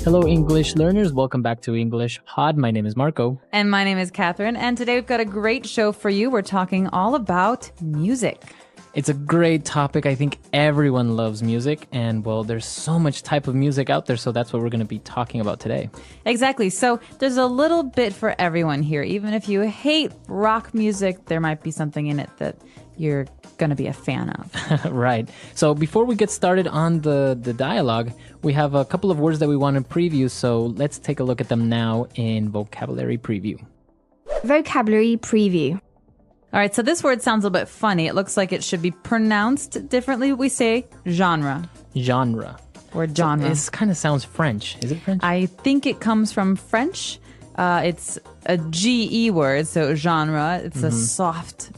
Hello, English learners. Welcome back to English Pod. My name is Marco. And my name is Catherine. And today we've got a great show for you. We're talking all about music. It's a great topic. I think everyone loves music. And, well, there's so much type of music out there. So that's what we're going to be talking about today. Exactly. So there's a little bit for everyone here. Even if you hate rock music, there might be something in it that you're going to be a fan of. Right. So before we get started on the dialogue, we have a couple of words that we want to preview. So let's take a look at them now in vocabulary preview. Vocabulary preview. All right, so this word sounds a little bit funny. It looks like it should be pronounced differently. We say genre. Genre. Or genre. So this kind of sounds French. Is it French? I think it comes from French. It's a GE word, so genre. It's a soft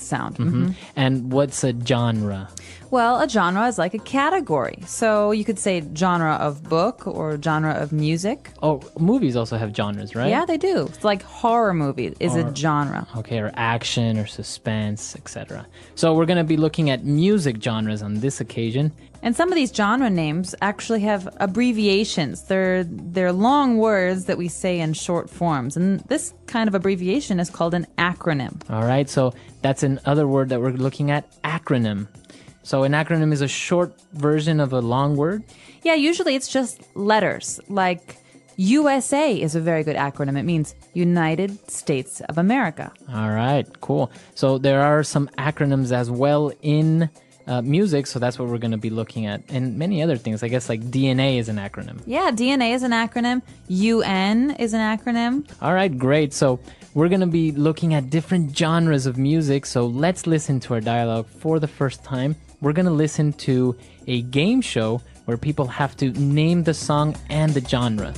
sound. And what's a genre? Well, a genre is like a category. So you could say genre of book or genre of music. Oh, movies also have genres, right? Yeah, they do. It's like horror movie is a genre. Okay, or action or suspense, etc. So we're going to be looking at music genres on this occasion. And some of these genre names actually have abbreviations. They're long words that we say in short forms. And this kind of abbreviation is called an acronym. All right, so that's another word that we're looking at, acronym. So an acronym is a short version of a long word? Yeah, usually it's just letters. Like USA is a very good acronym. It means United States of America. All right, cool. So there are some acronyms as well in music, so that's what we're going to be looking at. And many other things, I guess, like DNA is an acronym. Yeah, DNA is an acronym. UN is an acronym. All right, great. So we're going to be looking at different genres of music. So let's listen to our dialogue for the first time. We're going to listen to a game show where people have to name the song and the genre.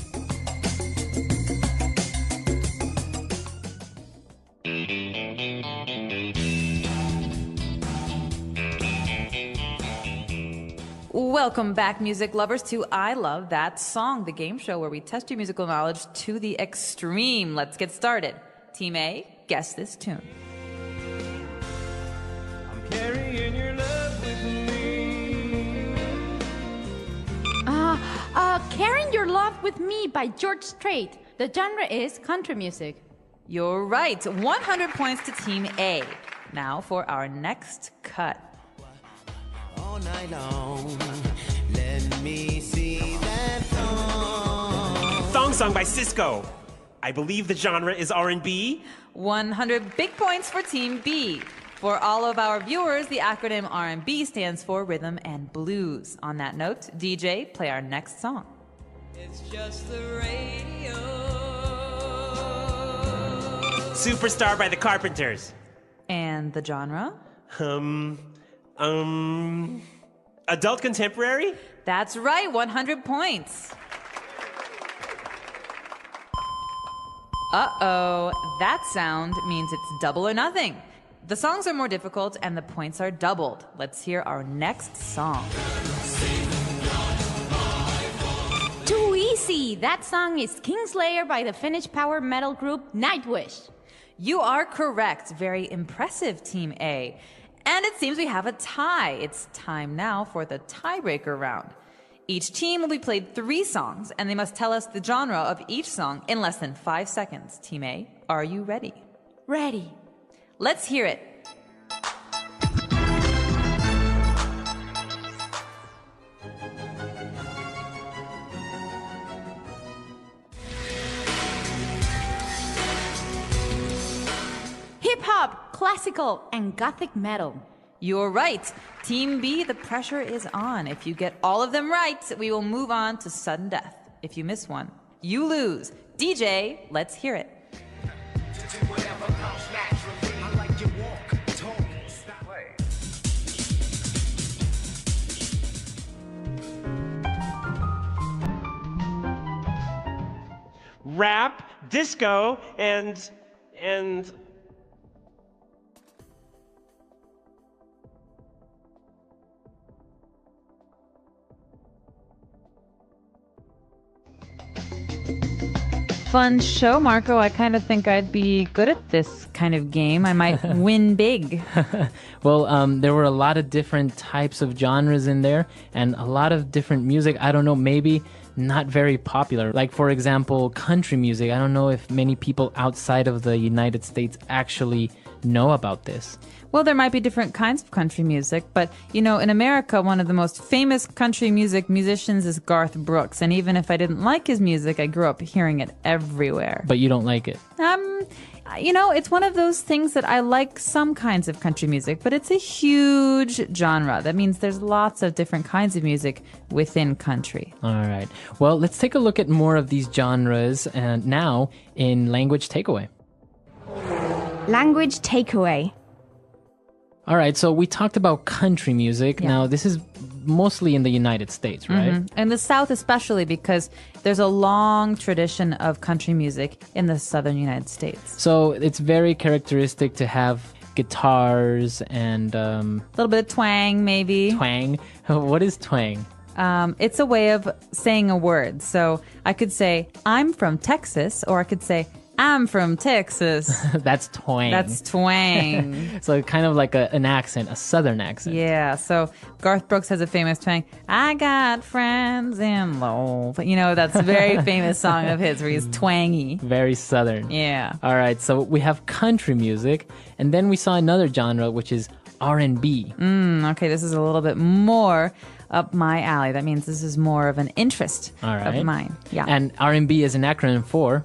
Welcome back, music lovers, to I Love That Song, the game show where we test your musical knowledge to the extreme. Let's get started. Team A, guess this tune. I'm carrying your love with me. Carrying Your Love with Me by George Strait. The genre is country music. You're right. 100 points to Team A. Now for our next cut. All night long, let me see that thong. Thong song by Cisco. I believe the genre is R&B. 100 big points for Team B. For all of our viewers, the acronym R&B stands for Rhythm and Blues. On that note, DJ, play our next song. It's just the radio. Superstar by the Carpenters. And the genre? Adult contemporary? That's right, 100 points. Uh-oh, that sound means it's double or nothing. The songs are more difficult and the points are doubled. Let's hear our next song. Too easy. That song is Kingslayer by the Finnish power metal group Nightwish. You are correct. Very impressive, Team A. And it seems we have a tie. It's time now for the tiebreaker round. Each team will be played 3 songs, and they must tell us the genre of each song in less than 5 seconds. Team A, are you ready? Ready. Let's hear it. Hip-hop, classical, and gothic metal. You're right. Team B, the pressure is on. If you get all of them right, we will move on to sudden death. If you miss one, you lose. DJ, let's hear it. Rap, disco, and fun show, Marco. I kind of think I'd be good at this kind of game. I might win big. Well, there were a lot of different types of genres in there and a lot of different music. I don't know, maybe not very popular. Like, for example, country music. I don't know if many people outside of the United States actually know about this. Well, there might be different kinds of country music, but, you know, in America, one of the most famous country music musicians is Garth Brooks. And even if I didn't like his music, I grew up hearing it everywhere. But you don't like it? You know, it's one of those things that I like some kinds of country music, but it's a huge genre. That means there's lots of different kinds of music within country. All right. Well, let's take a look at more of these genres and now in Language Takeaway. Language takeaway. All right, so we talked about country music. Yeah. Now, this is mostly in the United States, right? In the South especially, because there's a long tradition of country music in the southern United States. So it's very characteristic to have guitars and A little bit of twang, maybe. twang. What is twang? It's a way of saying a word. So I could say, I'm from Texas, or I could say, I'm from Texas. That's twang. That's twang. So kind of like an accent, a southern accent. Yeah, so Garth Brooks has a famous twang. I got friends in love. You know, that's a very famous song of his where he's twangy. Very southern. Yeah. All right, so we have country music, and then we saw another genre, which is R&B. Okay, this is a little bit more up my alley. That means this is more of an interest All right. of mine. Yeah. And R&B is an acronym for...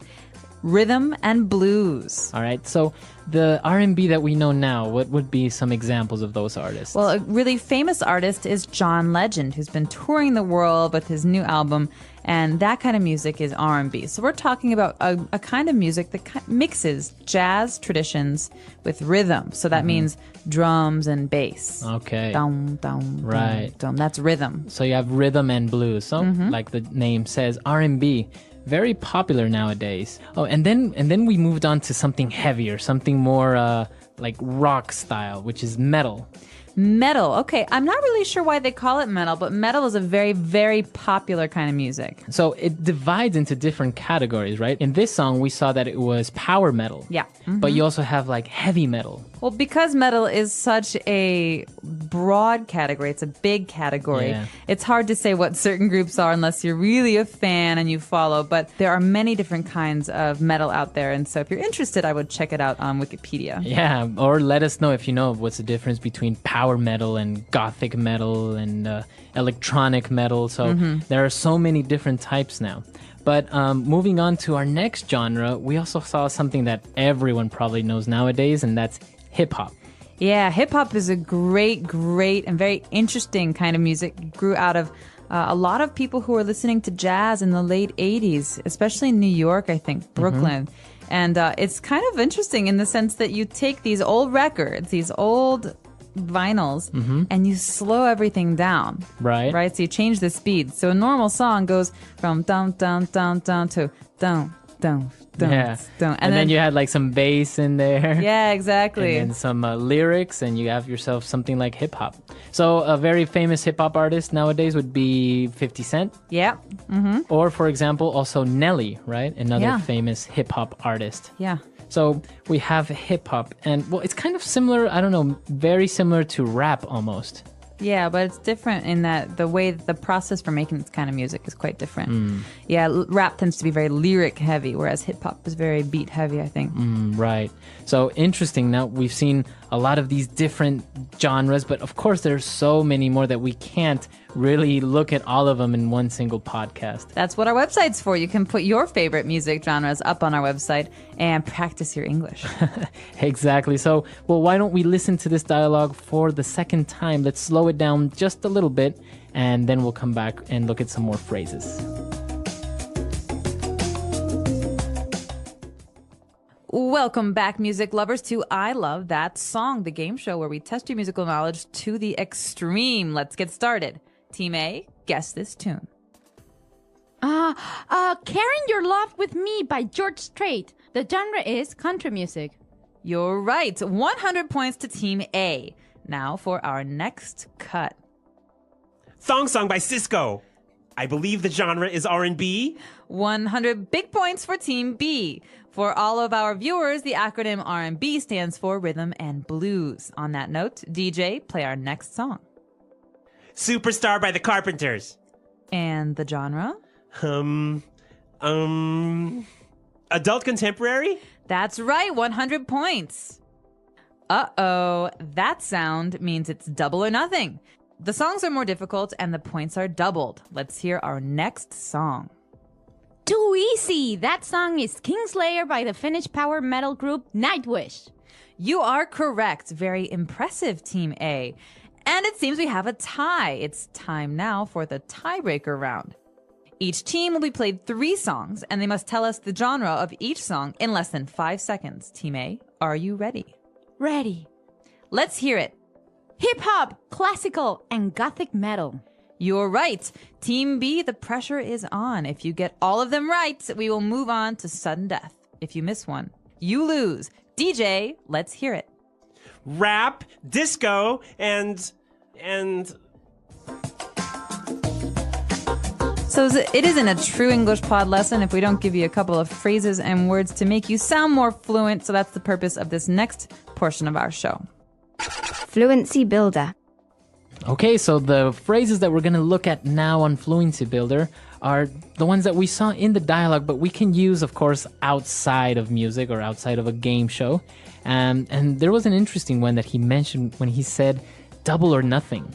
Rhythm and blues. All right, so the R&B that we know now, what would be some examples of those artists? Well, a really famous artist is John Legend, who's been touring the world with his new album, and that kind of music is R&B. So we're talking about a kind of music that mixes jazz traditions with rhythm. So that means drums and bass. Okay. Dum, dum, Right. dum, dum. That's rhythm. So you have rhythm and blues. So like the name says, R&B, very popular nowadays. Oh, and then we moved on to something heavier, something more like rock style, which is metal. Metal. Okay, I'm not really sure why they call it metal, but metal is a very, very popular kind of music. So it divides into different categories, right? In this song, we saw that it was power metal. Yeah. But you also have like heavy metal. Well, because metal is such a broad category, it's a big category, Yeah. it's hard to say what certain groups are unless you're really a fan and you follow. But there are many different kinds of metal out there. And so if you're interested, I would check it out on Wikipedia. Yeah, or let us know if you know what's the difference between power metal and gothic metal and electronic metal. So there are so many different types now. But moving on to our next genre, we also saw something that everyone probably knows nowadays, and that's hip-hop. Yeah, hip hop is a great, great, and very interesting kind of music. It grew out of a lot of people who were listening to jazz in the late 80s, especially in New York, I think, Brooklyn. And it's kind of interesting in the sense that you take these old records, these old vinyls, and you slow everything down. Right. Right? So you change the speed. So a normal song goes from down, down, down, down to down, down, down, Yeah. down. And then you had like some bass in there. Yeah, exactly. And then some lyrics, and you have yourself something like hip-hop. So a very famous hip-hop artist nowadays would be 50 Cent. Yeah. Or, for example, also Nelly, right? Another Yeah. famous hip-hop artist. Yeah. So we have hip-hop, and, well, it's kind of similar, I don't know, very similar to rap almost. Yeah, but it's different in that the way the process for making this kind of music is quite different. Yeah, rap tends to be very lyric heavy, whereas hip hop is very beat heavy, I think. Right. So interesting. Now we've seen a lot of these different genres, but of course there's so many more that we can't really look at all of them in one single podcast. That's what our website's for. You can put your favorite music genres up on our website and practice your English. Exactly. So, well, why don't we listen to this dialogue for the second time? Let's slow it down just a little bit, and then we'll come back and look at some more phrases. Welcome back, music lovers, to I Love That Song, the game show where we test your musical knowledge to the extreme. Let's get started. Team A, guess this tune. Carrying Your Love with Me by George Strait. The genre is country music. You're right. 100 points to Team A. Now for our next cut. Thong Song by Cisco. I believe the genre is R&B. 100 big points for Team B. For all of our viewers, the acronym R&B stands for Rhythm and Blues. On that note, DJ, play our next song. Superstar by the Carpenters. And the genre? Adult contemporary? That's right, 100 points. Uh-oh, that sound means it's double or nothing. The songs are more difficult and the points are doubled. Let's hear our next song. Too easy. That song is Kingslayer by the Finnish power metal group Nightwish. You are correct. Very impressive, Team A. And it seems we have a tie. It's time now for the tiebreaker round. Each team will be played 3 songs, and they must tell us the genre of each song in less than 5 seconds. Team A, are you ready? Ready. Let's hear it. Hip-hop, classical, and gothic metal. You're right. Team B, the pressure is on. If you get all of them right, we will move on to sudden death. If you miss one, you lose. DJ, let's hear it. Rap, disco, and... So it isn't a true English pod lesson if we don't give you a couple of phrases and words to make you sound more fluent. So that's the purpose of this next portion of our show. Fluency Builder. Okay, so the phrases that we're going to look at now on Fluency Builder are the ones that we saw in the dialogue, but we can use, of course, outside of music or outside of a game show. And there was an interesting one that he mentioned when he said double or nothing.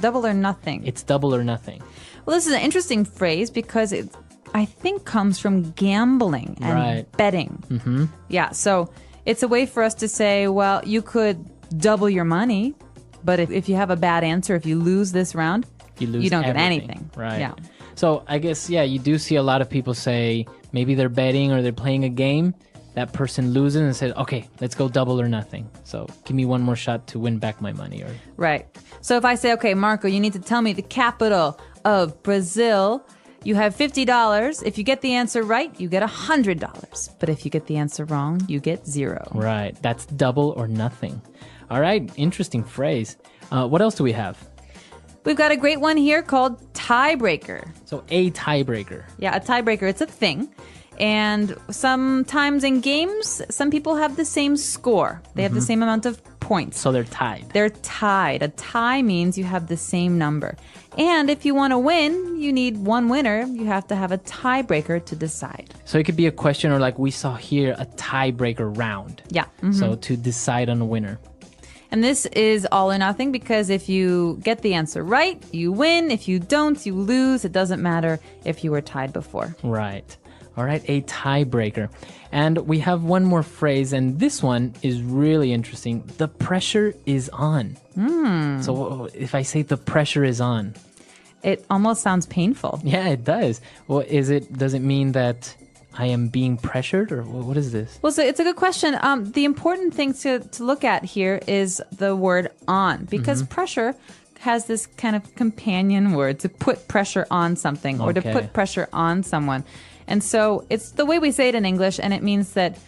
Double or nothing. It's double or nothing. Well, this is an interesting phrase because it, I think, comes from gambling and betting. Mm-hmm. Yeah, so it's a way for us to say, well, you could double your money, but if you have a bad answer, if you lose this round, you don't get anything. Right. Yeah. So I guess, yeah, you do see a lot of people say maybe they're betting or they're playing a game. That person loses and says, okay, let's go double or nothing. So give me one more shot to win back my money. Right. So if I say, okay, Marco, you need to tell me the capital of Brazil. You have $50. If you get the answer right, you get $100. But if you get the answer wrong, you get 0. Right. That's double or nothing. All right. Interesting phrase. What else do we have? We've got a great one here called tiebreaker. So a tiebreaker. Yeah, a tiebreaker. It's a thing. And sometimes in games, some people have the same score. They have the same amount of points. So they're tied. They're tied. A tie means you have the same number. And if you want to win, you need one winner. You have to have a tiebreaker to decide. So it could be a question, or like we saw here, a tiebreaker round. Yeah. So to decide on a winner. And this is all or nothing because if you get the answer right, you win. If you don't, you lose. It doesn't matter if you were tied before. Right. All right, a tiebreaker. And we have one more phrase, and this one is really interesting. The pressure is on. So if I say the pressure is on, it almost sounds painful. Yeah, it does. Well, does it mean that I am being pressured, or what is this? Well, so it's a good question. The important thing to look at here is the word on, because pressure has this kind of companion word to put pressure on something or to put pressure on someone. And so it's the way we say it in English, and it means that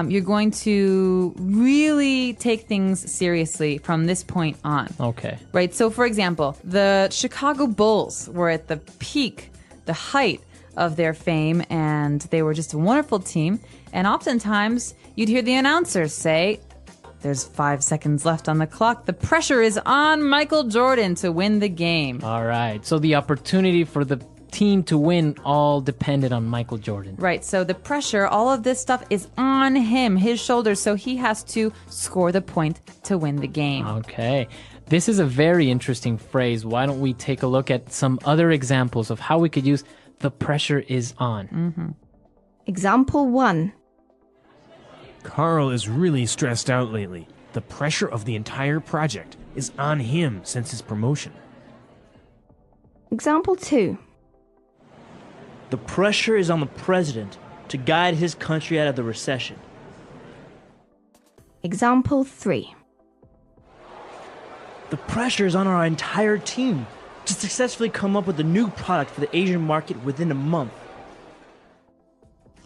you're going to really take things seriously from this point on. Okay. Right? So, for example, the Chicago Bulls were at the peak, the height of their fame, and they were just a wonderful team. And oftentimes, you'd hear the announcers say, there's 5 seconds left on the clock. The pressure is on Michael Jordan to win the game. All right. So the opportunity for the team to win all depended on Michael Jordan. Right. So the pressure, all of this stuff is on him, his shoulders. So he has to score the point to win the game. Okay. This is a very interesting phrase. Why don't we take a look at some other examples of how we could use the pressure is on? Example 1. Carl is really stressed out lately. The pressure of the entire project is on him since his promotion. Example 2. The pressure is on the president to guide his country out of the recession. Example 3. The pressure is on our entire team to successfully come up with a new product for the Asian market within a month.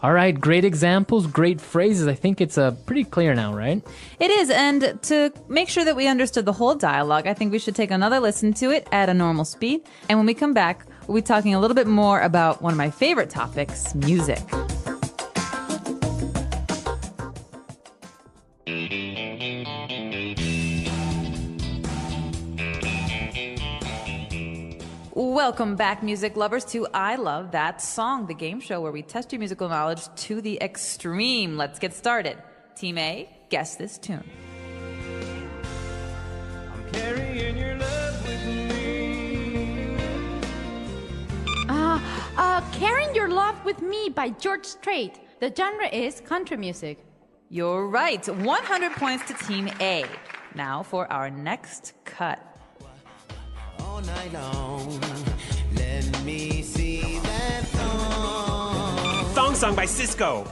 All right, great examples, great phrases. I think it's pretty clear now, right? It is, and to make sure that we understood the whole dialogue, I think we should take another listen to it at a normal speed. And when we come back, we'll be talking a little bit more about one of my favorite topics, music. Welcome back, music lovers, to I Love That Song, the game show where we test your musical knowledge to the extreme. Let's get started. Team A, guess this tune. I'm carrying your love with me. Carrying Your Love With Me by George Strait. The genre is country music. You're right. 100 points to Team A. Now for our next cut. All night long, let me see that thong. Song by Cisco.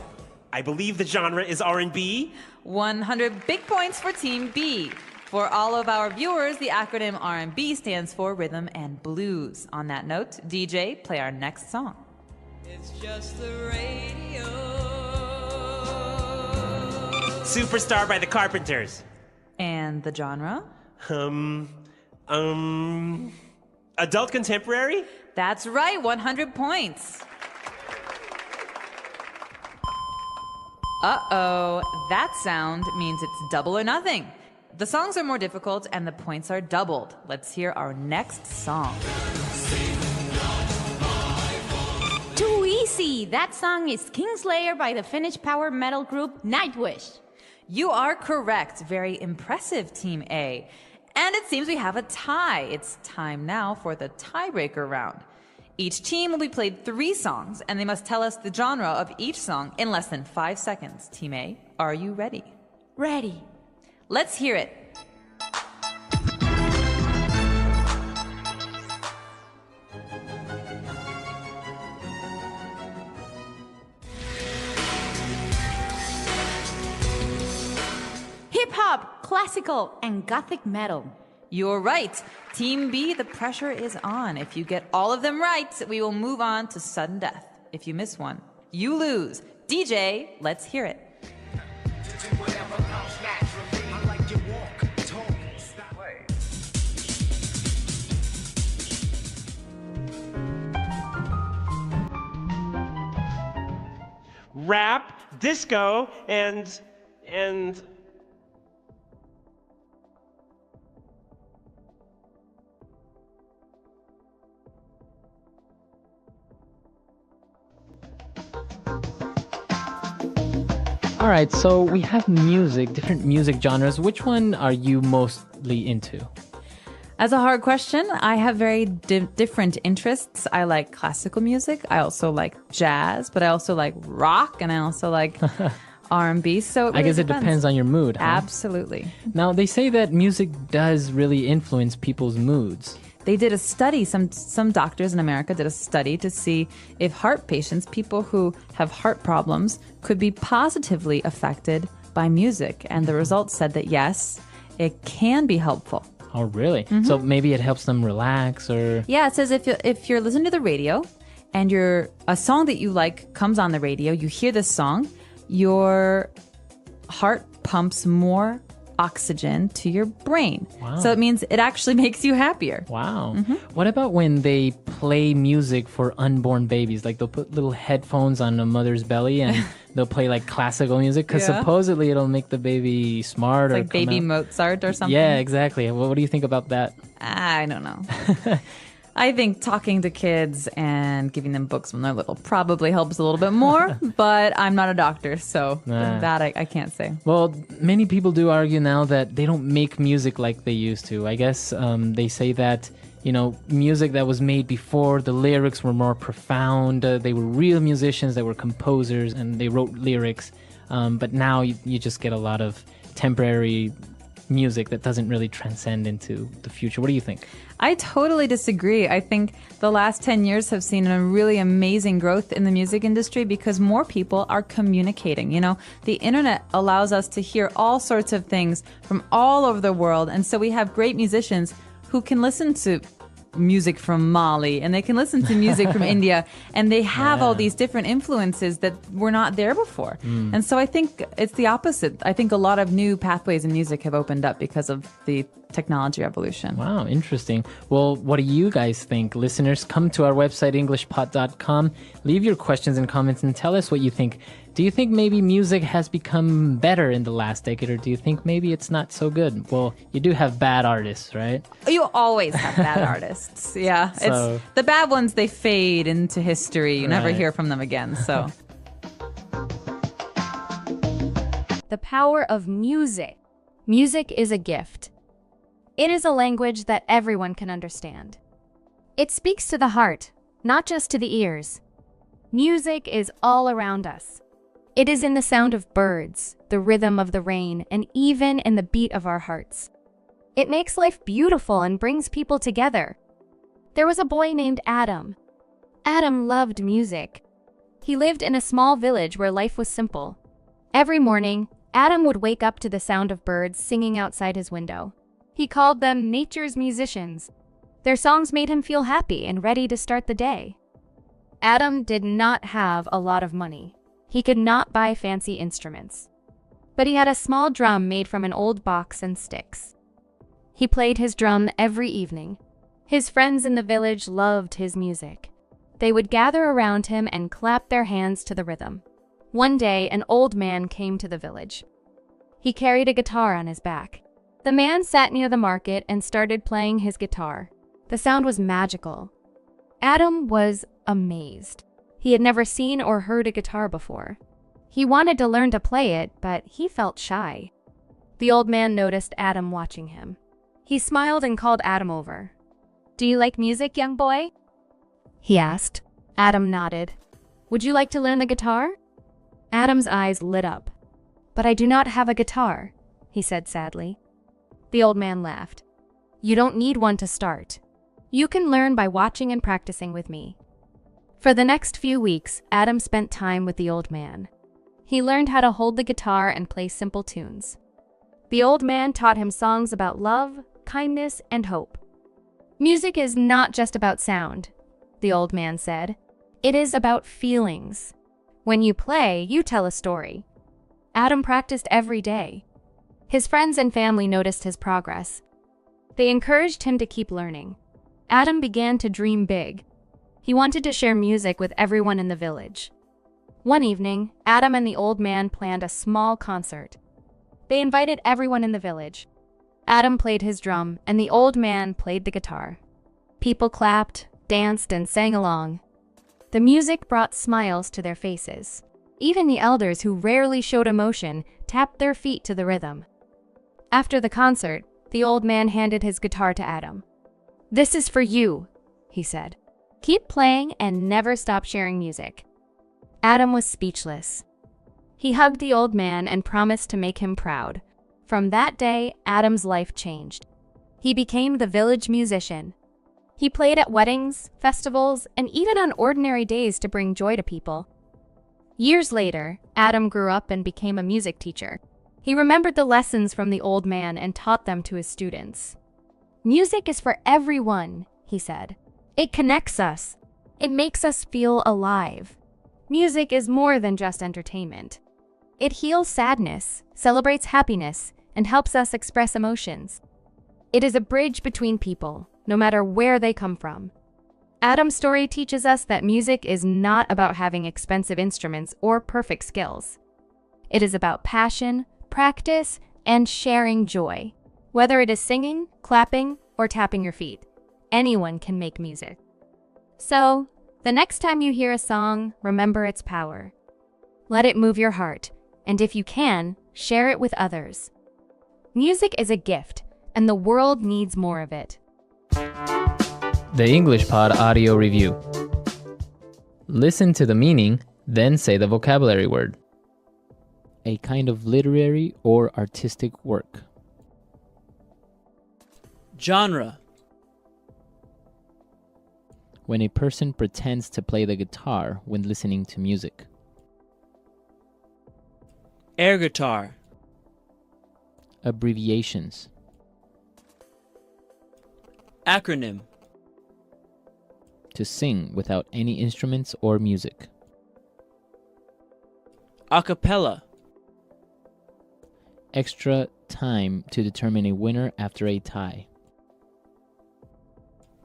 I believe the genre is R&B. 100 big points for Team B. For all of our viewers, the acronym R&B stands for Rhythm and Blues. On that note, DJ, play our next song. It's just the radio. Superstar by the Carpenters. And the genre? Adult contemporary? That's right, 100 points. Uh-oh, that sound means it's double or nothing. The songs are more difficult and the points are doubled. Let's hear our next song. Too easy. That song is Kingslayer by the Finnish power metal group Nightwish. You are correct. Very impressive, Team A. And it seems we have a tie. It's time now for the tiebreaker round. Each team will be played 3 songs, and they must tell us the genre of each song in less than 5 seconds. Team A, are you ready? Ready. Let's hear it. Hip hop, classical, and gothic metal. You're right. Team B, the pressure is on. If you get all of them right, we will move on to sudden death. If you miss one, you lose. DJ, let's hear it. Rap, disco, and All right, so we have music, different music genres. Which one are you mostly into? As a hard question, I have very different interests. I like classical music. I also like jazz, but I also like rock, and I also like R&B. So it really I guess it depends on your mood, huh? Absolutely. Now, they say that music does really influence people's moods. They did a study, some doctors in America did a study to see if heart patients, people who have heart problems, could be positively affected by music. And the results said that yes, it can be helpful. Oh, really? Mm-hmm. So maybe it helps them relax or... Yeah, it says if you're listening to the radio and a song that you like comes on the radio, you hear this song, your heart pumps more oxygen to your brain. Wow. So it means it actually makes you happier. Wow. Mm-hmm. What about when they play music for unborn babies? Like they'll put little headphones on a mother's belly and they'll play like classical music because supposedly it'll make the baby smart. It's or like baby Mozart or something. Yeah, exactly. What do you think about that? I don't know. I think talking to kids and giving them books when they're little probably helps a little bit more, but I'm not a doctor, so that I can't say. Well, many people do argue now that they don't make music like they used to. I guess they say that, music that was made before, the lyrics were more profound. They were real musicians that were composers and they wrote lyrics. But now you just get a lot of temporary music that doesn't really transcend into the future. What do you think? I totally disagree. I think the last 10 years have seen a really amazing growth in the music industry because more people are communicating. The internet allows us to hear all sorts of things from all over the world. And so we have great musicians who can listen to music from Mali, and they can listen to music from India, and they have all these different influences that were not there before. And so I think it's the opposite. I think a lot of new pathways in music have opened up because of the technology revolution. Wow, interesting. Well, what do you guys think? Listeners, come to our website, englishpod.com. Leave your questions and comments and tell us what you think. Do you think maybe music has become better in the last decade, or do you think maybe it's not so good? Well, you do have bad artists, right? You always have bad artists. Yeah. So- It's the bad ones, they fade into history. You never Right. hear from them again. So The power of music. Music is a gift. It is a language that everyone can understand. It speaks to the heart, not just to the ears. Music is all around us. It is in the sound of birds, the rhythm of the rain, and even in the beat of our hearts. It makes life beautiful and brings people together. There was a boy named Adam. Adam loved music. He lived in a small village where life was simple. Every morning, Adam would wake up to the sound of birds singing outside his window. He called them nature's musicians. Their songs made him feel happy and ready to start the day. Adam did not have a lot of money. He could not buy fancy instruments. But he had a small drum made from an old box and sticks. He played his drum every evening. His friends in the village loved his music. They would gather around him and clap their hands to the rhythm. One day, an old man came to the village. He carried a guitar on his back. The man sat near the market and started playing his guitar. The sound was magical. Adam was amazed. He had never seen or heard a guitar before. He wanted to learn to play it, but he felt shy. The old man noticed Adam watching him. He smiled and called Adam over. "Do you like music, young boy?" he asked. Adam nodded. "Would you like to learn the guitar?" Adam's eyes lit up. "But I do not have a guitar," he said sadly. The old man laughed. "You don't need one to start. You can learn by watching and practicing with me." For the next few weeks, Adam spent time with the old man. He learned how to hold the guitar and play simple tunes. The old man taught him songs about love, kindness, and hope. "Music is not just about sound," the old man said. "It is about feelings. When you play, you tell a story." Adam practiced every day. His friends and family noticed his progress. They encouraged him to keep learning. Adam began to dream big. He wanted to share music with everyone in the village. One evening, Adam and the old man planned a small concert. They invited everyone in the village. Adam played his drum, and the old man played the guitar. People clapped, danced, and sang along. The music brought smiles to their faces. Even the elders, who rarely showed emotion, tapped their feet to the rhythm. After the concert, the old man handed his guitar to Adam. "This is for you," he said. "Keep playing and never stop sharing music." Adam was speechless. He hugged the old man and promised to make him proud. From that day, Adam's life changed. He became the village musician. He played at weddings, festivals, and even on ordinary days to bring joy to people. Years later, Adam grew up and became a music teacher. He remembered the lessons from the old man and taught them to his students. "Music is for everyone," he said. "It connects us. It makes us feel alive. Music is more than just entertainment. It heals sadness, celebrates happiness, and helps us express emotions. It is a bridge between people, no matter where they come from." Adam's story teaches us that music is not about having expensive instruments or perfect skills. It is about passion, practice, and sharing joy. Whether it is singing, clapping, or tapping your feet, anyone can make music. So, the next time you hear a song, remember its power. Let it move your heart, and if you can, share it with others. Music is a gift, and the world needs more of it. The English Pod Audio Review. Listen to the meaning, then say the vocabulary word. A kind of literary or artistic work. Genre. When a person pretends to play the guitar when listening to music. Air guitar. Abbreviations. Acronym. To sing without any instruments or music. A cappella. Extra time to determine a winner after a tie.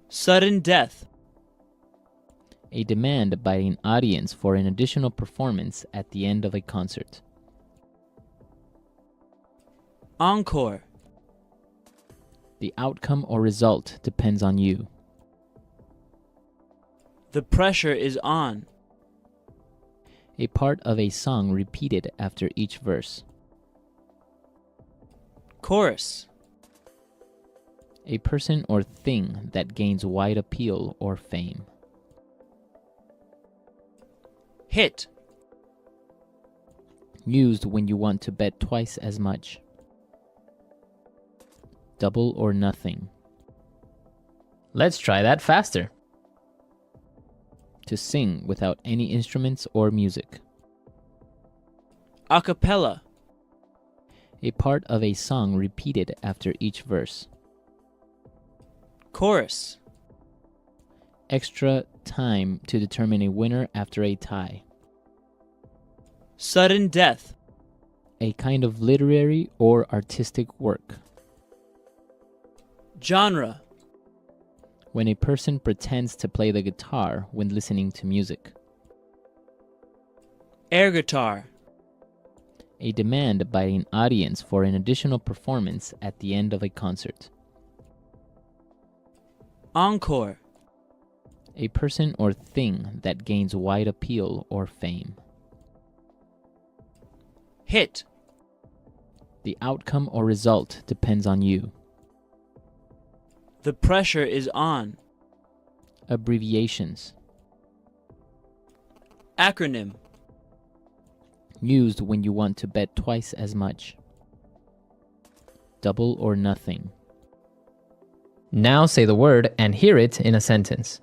Sudden death. A demand by an audience for an additional performance at the end of a concert. Encore. The outcome or result depends on you. The pressure is on. A part of a song repeated after each verse. Chorus. A person or thing that gains wide appeal or fame. Hit. Used when you want to bet twice as much. Double or nothing. Let's try that faster. To sing without any instruments or music. A cappella. A part of a song repeated after each verse. Chorus. Extra time to determine a winner after a tie. Sudden death. A kind of literary or artistic work. Genre. When a person pretends to play the guitar when listening to music. Air guitar. A demand by an audience for an additional performance at the end of a concert. Encore. A person or thing that gains wide appeal or fame. Hit. The outcome or result depends on you. The pressure is on. Abbreviations. Acronym. Used when you want to bet twice as much. Double or nothing. Now say the word and hear it in a sentence.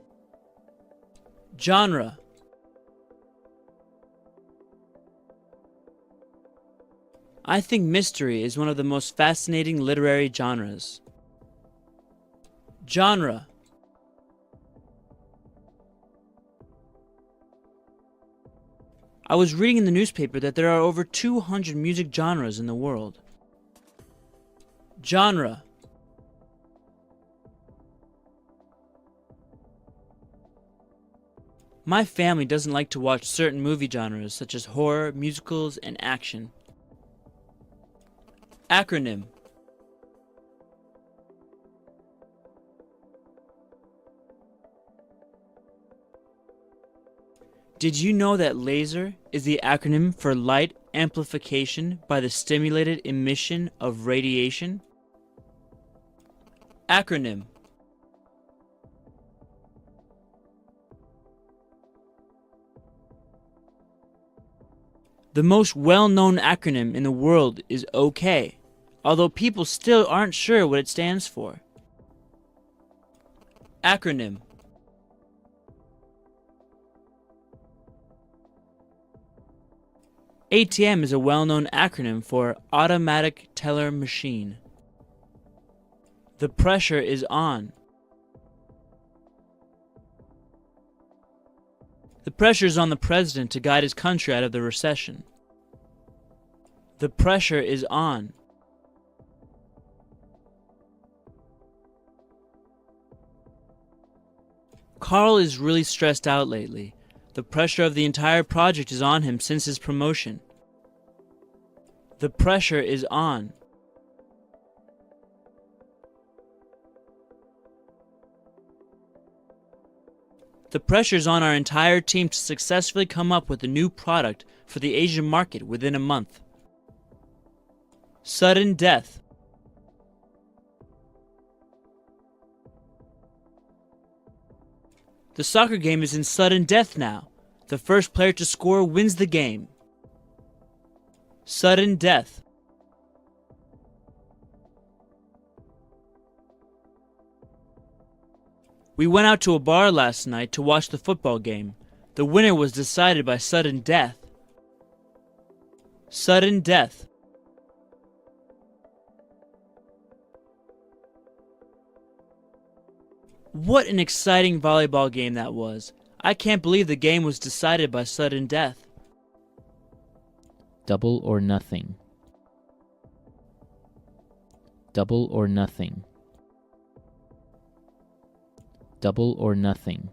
Genre. I think mystery is one of the most fascinating literary genres. Genre. I was reading in the newspaper that there are over 200 music genres in the world. Genre. My family doesn't like to watch certain movie genres such as horror, musicals, and action. Acronym. Did you know that LASER is the acronym for light amplification by the stimulated emission of radiation? Acronym. The most well-known acronym in the world is OK, although people still aren't sure what it stands for. Acronym. ATM is a well-known acronym for Automatic Teller Machine. The pressure is on. The pressure is on the president to guide his country out of the recession. The pressure is on. Carl is really stressed out lately. The pressure of the entire project is on him since his promotion. The pressure is on. The pressure is on our entire team to successfully come up with a new product for the Asian market within a month. Sudden death. The soccer game is in sudden death now. The first player to score wins the game. Sudden death. We went out to a bar last night to watch the football game. The winner was decided by sudden death. Sudden death. What an exciting volleyball game that was. I can't believe the game was decided by sudden death. Double or nothing. Double or nothing. Double or nothing.